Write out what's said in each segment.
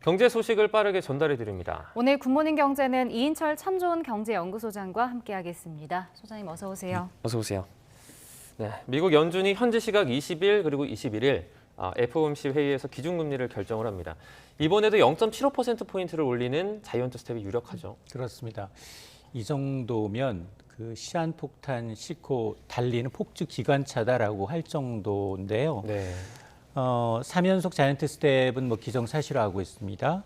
경제 소식을 빠르게 전달해 드립니다. 오늘 굿모닝 경제는 이인철 참 좋은 경제연구소장과 함께하겠습니다. 소장님 어서 오세요. 어서 오세요. 네, 미국 연준이 현지 시각 20일 그리고 21일 FOMC 회의에서 기준금리를 결정을 합니다. 이번에도 0.75%포인트를 올리는 자이언트 스텝이 유력하죠. 그렇습니다. 이 정도면 그 시한폭탄 싣고 달리는 폭주 기관차다라고 할 정도인데요. 네. 3연속 자이언트 스텝은 뭐 기정사실화하고 있습니다.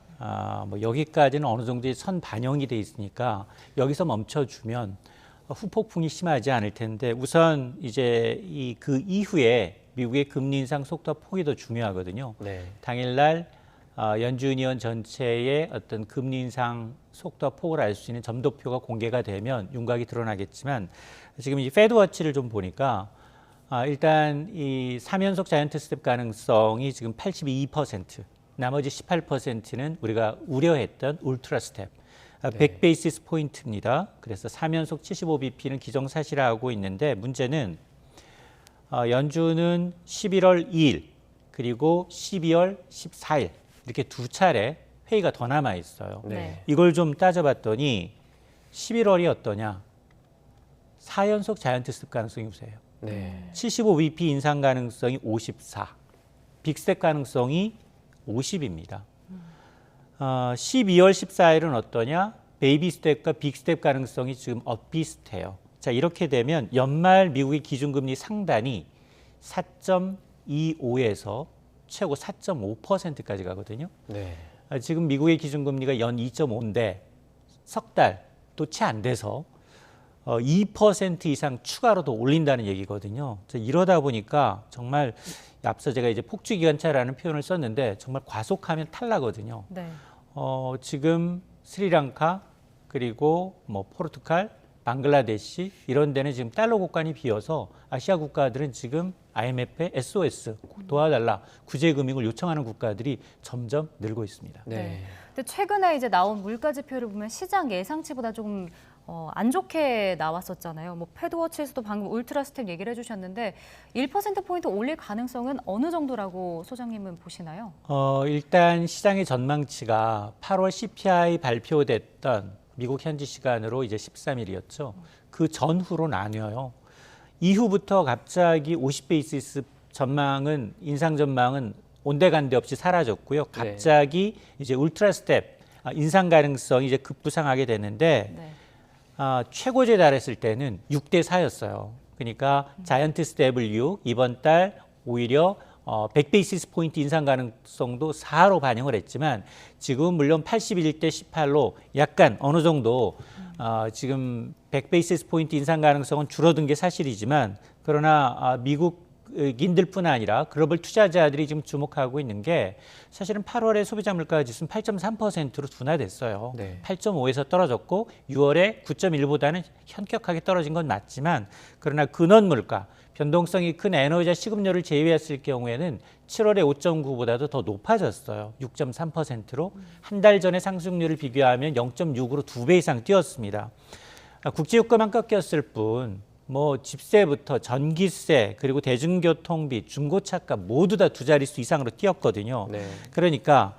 뭐 여기까지는 어느 정도의 선 반영이 돼 있으니까 여기서 멈춰주면 후폭풍이 심하지 않을 텐데 우선 이제 그 이후에 미국의 금리 인상 속도와 폭이 더 중요하거든요. 네. 당일날 연준위원 전체의 어떤 금리 인상 속도와 폭을 알 수 있는 점도표가 공개가 되면 윤곽이 드러나겠지만 지금 이 패드워치를 좀 보니까 일단 이 3연속 자이언트 스텝 가능성이 지금 82%, 나머지 18%는 우리가 우려했던 울트라 스텝, 100 베이시스 포인트입니다. 그래서 3연속 75bp는 기정사실화하고 있는데 문제는 연준은 11월 2일 그리고 12월 14일 이렇게 두 차례 회의가 더 남아 있어요. 네. 이걸 좀 따져봤더니 11월이 어떠냐? 4연속 자이언트 스텝 가능성이 우세요. 네. 75bp 인상 가능성이 54, 빅스텝 가능성이 50입니다. 12월 14일은 어떠냐? 베이비 스텝과 빅스텝 가능성이 지금 엇비슷해요. 자, 이렇게 되면 연말 미국의 기준금리 상단이 4.25에서 최고 4.5%까지 가거든요. 네. 지금 미국의 기준금리가 연 2.5인데 석 달도 채 안 돼서 2% 이상 추가로 더 올린다는 얘기거든요. 이러다 보니까 정말 앞서 제가 이제 폭주기관차라는 표현을 썼는데 정말 과속하면 탈나거든요. 네. 지금 스리랑카 그리고 뭐 포르투갈, 방글라데시 이런 데는 지금 달러 국간이 비어서 아시아 국가들은 지금 IMF에 SOS 도와달라 구제금융을 요청하는 국가들이 점점 늘고 있습니다. 네. 근데 최근에 이제 나온 물가 지표를 보면 시장 예상치보다 조금 안 좋게 나왔었잖아요. 뭐 패드워치에서도 방금 울트라 스텝 얘기를 해주셨는데 1%포인트 올릴 가능성은 어느 정도라고 소장님은 보시나요? 일단 시장의 전망치가 8월 CPI 발표됐던 미국 현지 시간으로 이제 13일이었죠. 그 전후로 나뉘어요. 이후부터 갑자기 50베이시스 전망은 인상 전망은 온데간데 없이 사라졌고요. 갑자기 이제 울트라 스텝 인상 가능성이 이제 급부상하게 되는데 네. 최고치에 달했을 때는 6대 4였어요. 그러니까 자이언트 스텝을 6, 이번 달 오히려 100베이시스 포인트 인상 가능성도 4로 반영을 했지만 지금 물론 81대 18로 약간 어느 정도 지금 100베이시스 포인트 인상 가능성은 줄어든 게 사실이지만 그러나 미국인들뿐 아니라 글로벌 투자자들이 지금 주목하고 있는 게 사실은 8월에 소비자 물가 지수는 8.3%로 둔화됐어요. 네. 8.5에서 떨어졌고 6월에 9.1보다는 현격하게 떨어진 건 맞지만 그러나 근원 물가 변동성이 큰 에너지와 식음료를 제외했을 경우에는 7월에 5.9보다도 더 높아졌어요. 6.3%로 한 달 전의 상승률을 비교하면 0.6으로 2배 이상 뛰었습니다. 국제유가만 꺾였을 뿐 뭐 집세부터 전기세 그리고 대중교통비, 중고차값 모두 다 두 자릿수 이상으로 뛰었거든요. 네. 그러니까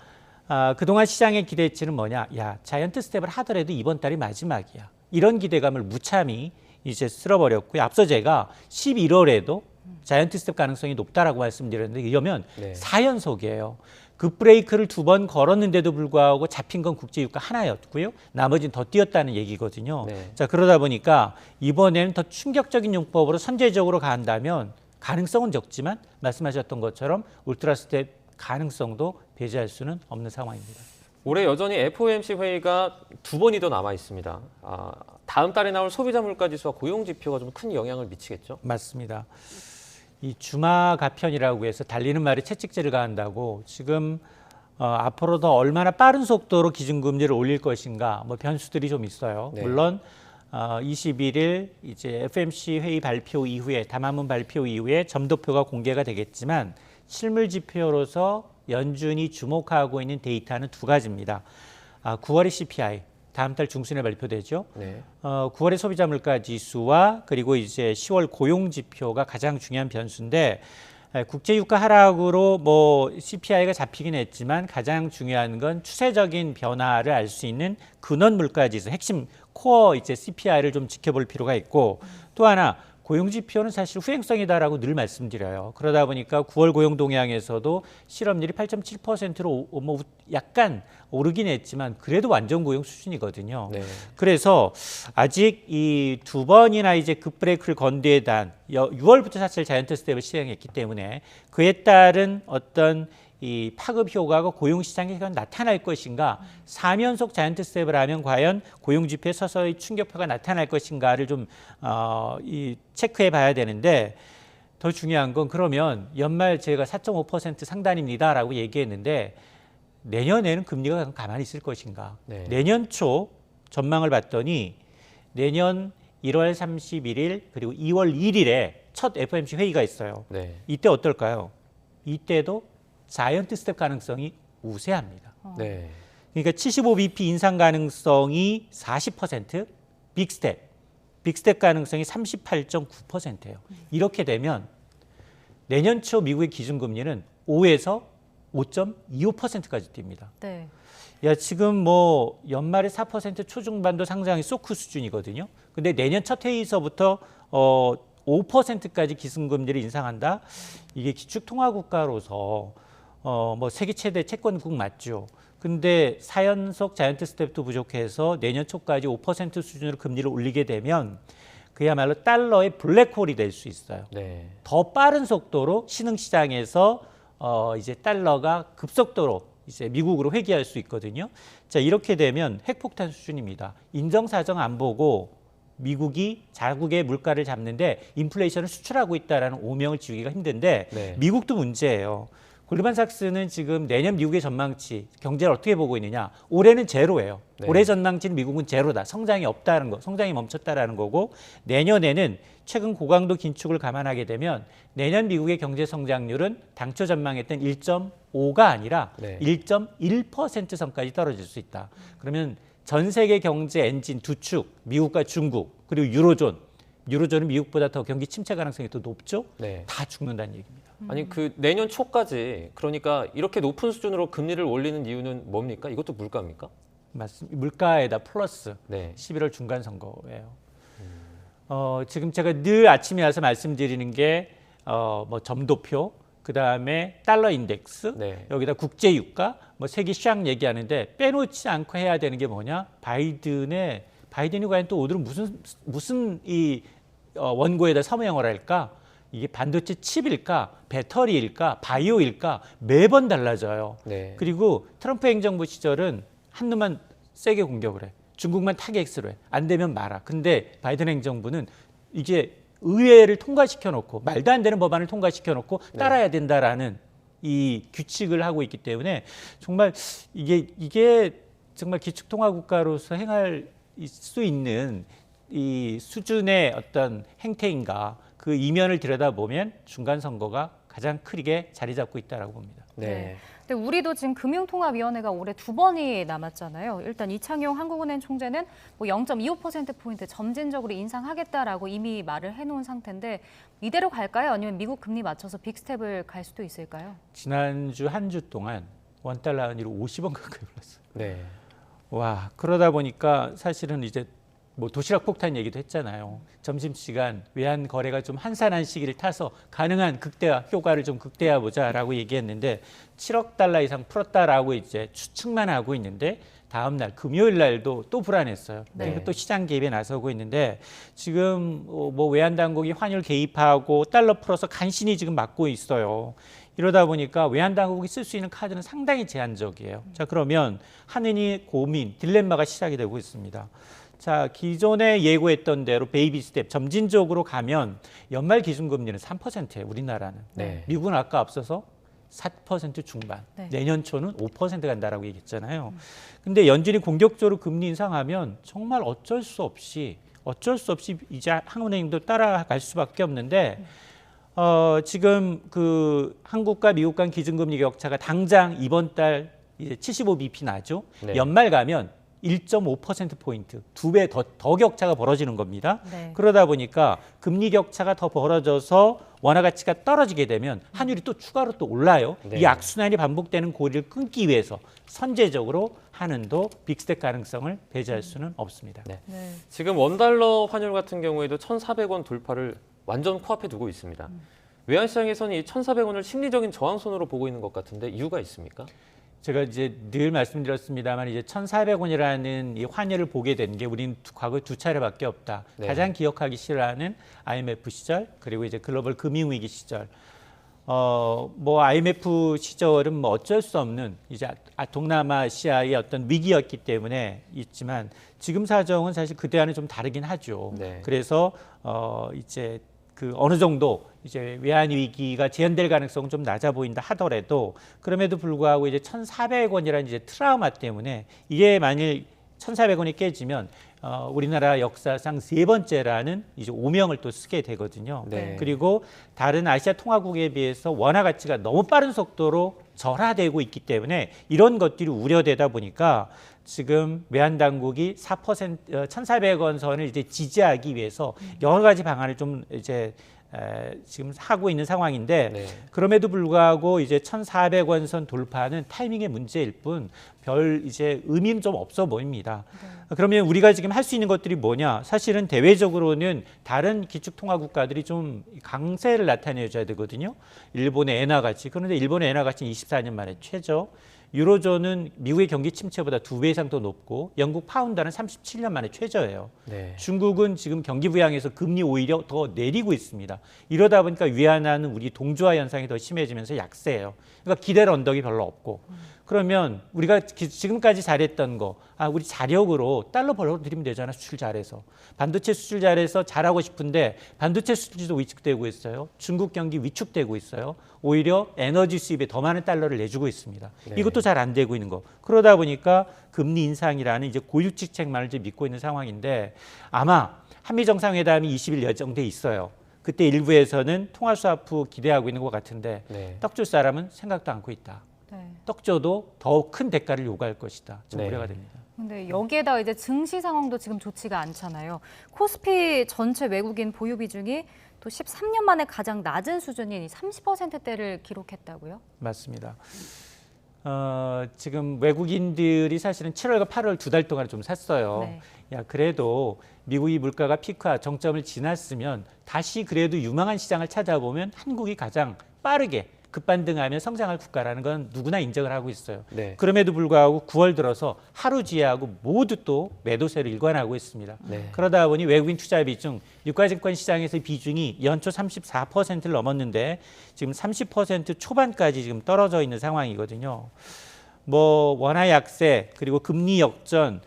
그동안 시장의 기대치는 뭐냐? 야, 자이언트 스텝을 하더라도 이번 달이 마지막이야. 이런 기대감을 무참히 이제 쓸어버렸고요. 앞서 제가 11월에도 자이언트 스텝 가능성이 높다라고 말씀드렸는데 이러면 4연속이에요. 급브레이크를 2번 걸었는데도 불구하고 잡힌 건 국제유가 하나였고요. 나머지는 더 뛰었다는 얘기거든요. 네. 자, 그러다 보니까 이번에는 더 충격적인 용법으로 선제적으로 간다면 가능성은 적지만 말씀하셨던 것처럼 울트라 스텝 가능성도 배제할 수는 없는 상황입니다. 올해 여전히 FOMC 회의가 2번이 더 남아 있습니다. 다음 달에 나올 소비자 물가 지수와 고용 지표가 좀 큰 영향을 미치겠죠? 맞습니다. 이 주마가편이라고 해서 달리는 말에 채찍질을 가한다고 지금 앞으로 더 얼마나 빠른 속도로 기준금리를 올릴 것인가 뭐 변수들이 좀 있어요. 네. 물론 21일 이제 FOMC 회의 발표 이후에 담화문 발표 이후에 점도표가 공개가 되겠지만 실물 지표로서 연준이 주목하고 있는 데이터는 두 가지입니다. 9월의 CPI 다음 달 중순에 발표되죠. 네. 9월의 소비자 물가 지수와 그리고 이제 10월 고용 지표가 가장 중요한 변수인데 국제유가 하락으로 뭐 CPI가 잡히긴 했지만 가장 중요한 건 추세적인 변화를 알 수 있는 근원 물가지수 핵심 코어 이제 CPI를 좀 지켜볼 필요가 있고 또 하나 고용 지표는 사실 후행성이다라고 늘 말씀드려요. 그러다 보니까 9월 고용 동향에서도 실업률이 8.7%로 뭐 약간 오르긴 했지만 그래도 완전 고용 수준이거든요. 네. 그래서 아직 이 두 번이나 이제 급브레이크를 건 뒤에 단 6월부터 사실 자이언트 스텝을 시행했기 때문에 그에 따른 어떤 이 파급 효과가 고용 시장에 나타날 것인가, 3연속 자이언트 스텝을 하면 과연 고용 지표에 서서히 충격파가 나타날 것인가를 좀 체크해 봐야 되는데 더 중요한 건 그러면 연말 제가 4.5% 상단입니다라고 얘기했는데 내년에는 금리가 가만히 있을 것인가? 네. 내년 초 전망을 봤더니 내년 1월 31일 그리고 2월 1일에 첫 FOMC 회의가 있어요. 네. 이때 어떨까요? 이때도 자이언트 스텝 가능성이 우세합니다. 네. 그러니까 75bp 인상 가능성이 40%, 빅스텝 가능성이 38.9%예요. 이렇게 되면 내년 초 미국의 기준금리는 5에서 5.25%까지 뜁니다. 네. 야, 지금 뭐 연말에 4% 초중반도 상장이 소크 수준이거든요. 근데 내년 첫 회의서부터 5%까지 기준금리를 인상한다. 이게 기축통화국가로서 뭐 세계 최대 채권국 맞죠. 근데 4연속 자이언트 스텝도 부족해서 내년 초까지 5% 수준으로 금리를 올리게 되면 그야말로 달러의 블랙홀이 될 수 있어요. 네. 더 빠른 속도로 신흥시장에서 이제 달러가 급속도로 이제 미국으로 회귀할 수 있거든요. 자, 이렇게 되면 핵폭탄 수준입니다. 인정사정 안 보고 미국이 자국의 물가를 잡는데 인플레이션을 수출하고 있다라는 오명을 지우기가 힘든데 네. 미국도 문제예요. 골드만삭스는 지금 내년 미국의 전망치 경제를 어떻게 보고 있느냐? 올해는 제로예요. 네. 올해 전망치는 미국은 제로다. 성장이 없다는 거, 성장이 멈췄다라는 거고 내년에는 최근 고강도 긴축을 감안하게 되면 내년 미국의 경제 성장률은 당초 전망했던 1.5가 아니라 네. 1.1% 선까지 떨어질 수 있다. 그러면 전 세계 경제 엔진 두 축, 미국과 중국 그리고 유로존은 미국보다 더 경기 침체 가능성이 더 높죠. 네. 다 죽는다는 얘기입니다. 아니 그 내년 초까지 그러니까 이렇게 높은 수준으로 금리를 올리는 이유는 뭡니까? 이것도 물가입니까? 맞습니다. 물가에다 플러스 네. 11월 중간 선거예요. 지금 제가 늘 아침에 와서 말씀드리는 게 뭐 점도표, 그 다음에 달러 인덱스, 네. 여기다 국제 유가, 뭐 세계 시황 얘기하는데 빼놓지 않고 해야 되는 게 뭐냐? 바이든이 과연 또 오늘은 무슨 이 원고에다 사무영어를 할까? 이게 반도체 칩일까, 배터리일까, 바이오일까 매번 달라져요. 네. 그리고 트럼프 행정부 시절은 한누만 세게 공격을 해. 중국만 타겟으로 해. 안 되면 말아. 근데 바이든 행정부는 이게 의회를 통과시켜놓고 말도 안 되는 법안을 통과시켜놓고 따라야 된다라는 이 규칙을 하고 있기 때문에 정말 이게 정말 기축통화국가로서 행할 수 있는 이 수준의 어떤 행태인가 그 이면을 들여다보면 중간 선거가 가장 크게 자리 잡고 있다라고 봅니다. 네. 근데 우리도 지금 금융통합위원회가 올해 2번이 남았잖아요. 일단 이창용 한국은행 총재는 뭐 0.25%포인트 점진적으로 인상하겠다라고 이미 말을 해놓은 상태인데 이대로 갈까요? 아니면 미국 금리 맞춰서 빅스텝을 갈 수도 있을까요? 지난주 한 주 동안 원달러 환율이 50원 가까이 올랐어요. 네. 와, 그러다 보니까 사실은 이제 뭐 도시락 폭탄 얘기도 했잖아요. 점심시간 외환 거래가 좀 한산한 시기를 타서 가능한 극대화 효과를 좀 극대화 보자라고 얘기했는데 7억 달러 이상 풀었다라고 이제 추측만 하고 있는데 다음 날 금요일 날도 또 불안했어요. 그러니까 네. 또 시장 개입에 나서고 있는데 지금 뭐 외환 당국이 환율 개입하고 달러 풀어서 간신히 지금 막고 있어요. 이러다 보니까 외환 당국이 쓸 수 있는 카드는 상당히 제한적이에요. 자, 그러면 하느니 고민, 딜레마가 시작이 되고 있습니다. 자, 기존에 예고했던 대로 베이비 스텝 점진적으로 가면 연말 기준금리는 3%예요. 우리나라는. 네. 미국은 아까 앞서서 4% 중반, 네. 내년 초는 5% 간다라고 얘기했잖아요. 근데 연준이 공격적으로 금리 인상하면 정말 어쩔 수 없이 이제 한국은행도 따라갈 수밖에 없는데 지금 그 한국과 미국 간 기준금리 격차가 당장 이번 달 이제 75bp 나죠. 네. 연말 가면 1.5%포인트, 2배 더 격차가 벌어지는 겁니다. 네. 그러다 보니까 금리 격차가 더 벌어져서 원화 가치가 떨어지게 되면 환율이 또 추가로 또 올라요. 네. 이 악순환이 반복되는 고리를 끊기 위해서 선제적으로 한은도 빅스텝 가능성을 배제할 수는 없습니다. 네. 네. 지금 원달러 환율 같은 경우에도 1,400원 돌파를 완전 코앞에 두고 있습니다. 외환시장에서는 이 1,400원을 심리적인 저항선으로 보고 있는 것 같은데 이유가 있습니까? 제가 이제 늘 말씀드렸습니다만 이제 1,400원이라는 이 환율을 보게 된 게 우리는 과거 두 차례밖에 없다. 네. 가장 기억하기 싫어하는 IMF 시절 그리고 이제 글로벌 금융위기 시절. 뭐 IMF 시절은 뭐 어쩔 수 없는 이제 동남아시아의 어떤 위기였기 때문에 있지만 지금 사정은 사실 그때와는 좀 다르긴 하죠. 네. 그래서 이제 그 어느 정도 이제 외환 위기가 재현될 가능성은 좀 낮아 보인다 하더라도 그럼에도 불구하고 이제 1,400원이라는 이제 트라우마 때문에 이게 만일 1,400원이 깨지면 우리나라 역사상 세 번째라는 이제 오명을 또 쓰게 되거든요. 네. 그리고 다른 아시아 통화국에 비해서 원화 가치가 너무 빠른 속도로 절하되고 있기 때문에 이런 것들이 우려되다 보니까 지금 외환 당국이 1,400원 선을 이제 지지하기 위해서 여러 가지 방안을 좀 이제 지금 하고 있는 상황인데 네. 그럼에도 불구하고 이제 1,400원 선 돌파는 타이밍의 문제일 뿐 별 이제 의미는 좀 없어 보입니다. 그러면 우리가 지금 할 수 있는 것들이 뭐냐? 사실은 대외적으로는 다른 기축통화 국가들이 좀 강세를 나타내줘야 되거든요. 일본의 엔화 가치. 그런데 일본의 엔화 가치는 24년 만에 최저. 유로존은 미국의 경기 침체보다 2배 이상 더 높고 영국 파운드는 37년 만에 최저예요. 네. 중국은 지금 경기 부양에서 금리 오히려 더 내리고 있습니다. 이러다 보니까 위안화는 우리 동조화 현상이 더 심해지면서 약세예요. 그러니까 기댈 언덕이 별로 없고. 그러면 우리가 지금까지 잘했던 거, 우리 자력으로 달러 벌어들이면 되잖아, 수출 잘해서. 반도체 수출 잘해서 잘하고 싶은데 반도체 수출도 위축되고 있어요. 중국 경기 위축되고 있어요. 오히려 에너지 수입에 더 많은 달러를 내주고 있습니다. 네. 이것도 잘 안 되고 있는 거. 그러다 보니까 금리 인상이라는 이제 고유직책만을 이제 믿고 있는 상황인데 아마 한미 정상회담이 20일 예정돼 있어요. 그때 일부에서는 통화 스와프 기대하고 있는 것 같은데 네. 떡 줄 사람은 생각도 않고 있다. 네. 떡 줘도 더 큰 대가를 요구할 것이다. 좀 네. 우려가 됩니다. 근데 여기에다 이제 증시 상황도 지금 좋지가 않잖아요. 코스피 전체 외국인 보유 비중이 또 13년 만에 가장 낮은 수준인 30%대를 기록했다고요? 맞습니다. 지금 외국인들이 사실은 7월과 8월 2달 동안 좀 샀어요. 네. 야, 그래도 미국이 물가가 피크와 정점을 지났으면 다시 그래도 유망한 시장을 찾아보면 한국이 가장 빠르게 급반등하며 성장할 국가라는 건 누구나 인정을 하고 있어요. 네. 그럼에도 불구하고 9월 들어서 하루 지혜하고 모두 또 매도세를 일관하고 있습니다. 네. 그러다 보니 외국인 투자 비중, 유가증권 시장에서의 비중이 연초 34%를 넘었는데 지금 30% 초반까지 지금 떨어져 있는 상황이거든요. 뭐 원화 약세 그리고 금리 역전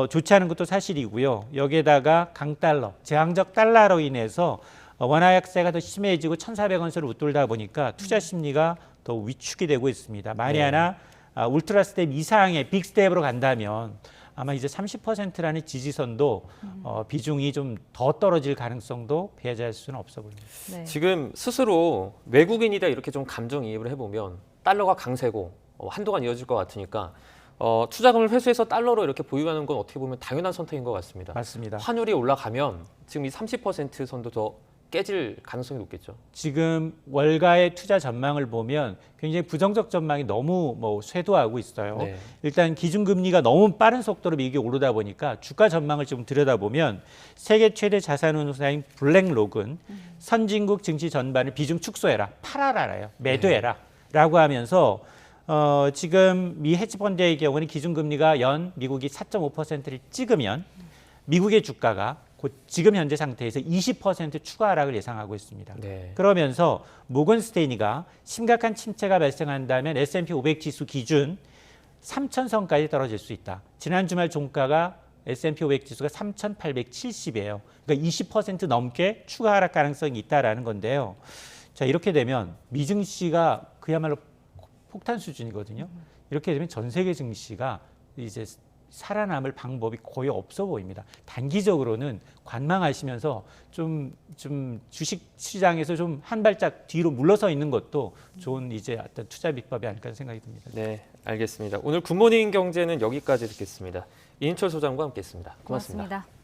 좋지 않은 것도 사실이고요. 여기에다가 강달러, 제한적 달러로 인해서 원화 약세가 더 심해지고 1,400원 선을 웃돌다 보니까 투자 심리가 더 위축이 되고 있습니다. 만에 네. 하나 울트라 스텝 이상의 빅 스텝으로 간다면 아마 이제 30%라는 지지선도 비중이 좀 더 떨어질 가능성도 배제할 수는 없어 보입니다. 네. 지금 스스로 외국인이다 이렇게 좀 감정이입을 해보면 달러가 강세고 한동안 이어질 것 같으니까 투자금을 회수해서 달러로 이렇게 보유하는 건 어떻게 보면 당연한 선택인 것 같습니다. 맞습니다. 환율이 올라가면 지금 이 30% 선도 더 깨질 가능성이 높겠죠. 지금 월가의 투자 전망을 보면 굉장히 부정적 전망이 너무 쇄도하고 있어요. 네. 일단 기준금리가 너무 빠른 속도로 미국이 오르다 보니까 주가 전망을 좀 들여다보면 세계 최대 자산운용사인 블랙록은 선진국 증시 전반을 비중 축소해라, 팔아라래요, 매도해라 라고 하면서 지금 미 헤지펀드의 경우는 기준금리가 연 미국이 4.5%를 찍으면 미국의 주가가 곧 지금 현재 상태에서 20% 추가 하락을 예상하고 있습니다. 네. 그러면서 모건 스테이니가 심각한 침체가 발생한다면 S&P 500 지수 기준 3,000선까지 떨어질 수 있다. 지난 주말 종가가 S&P 500 지수가 3,870이에요. 그러니까 20% 넘게 추가 하락 가능성이 있다라는 건데요. 자, 이렇게 되면 미 증시가 그야말로 폭탄 수준이거든요. 이렇게 되면 전 세계 증시가 이제 살아남을 방법이 거의 없어 보입니다. 단기적으로는 관망하시면서 좀 주식 시장에서 좀 한 발짝 뒤로 물러서 있는 것도 좋은 이제 어떤 투자 비법이 아닐까 생각이 듭니다. 네, 알겠습니다. 오늘 굿모닝 경제는 여기까지 듣겠습니다. 이인철 소장과 함께했습니다. 고맙습니다. 고맙습니다.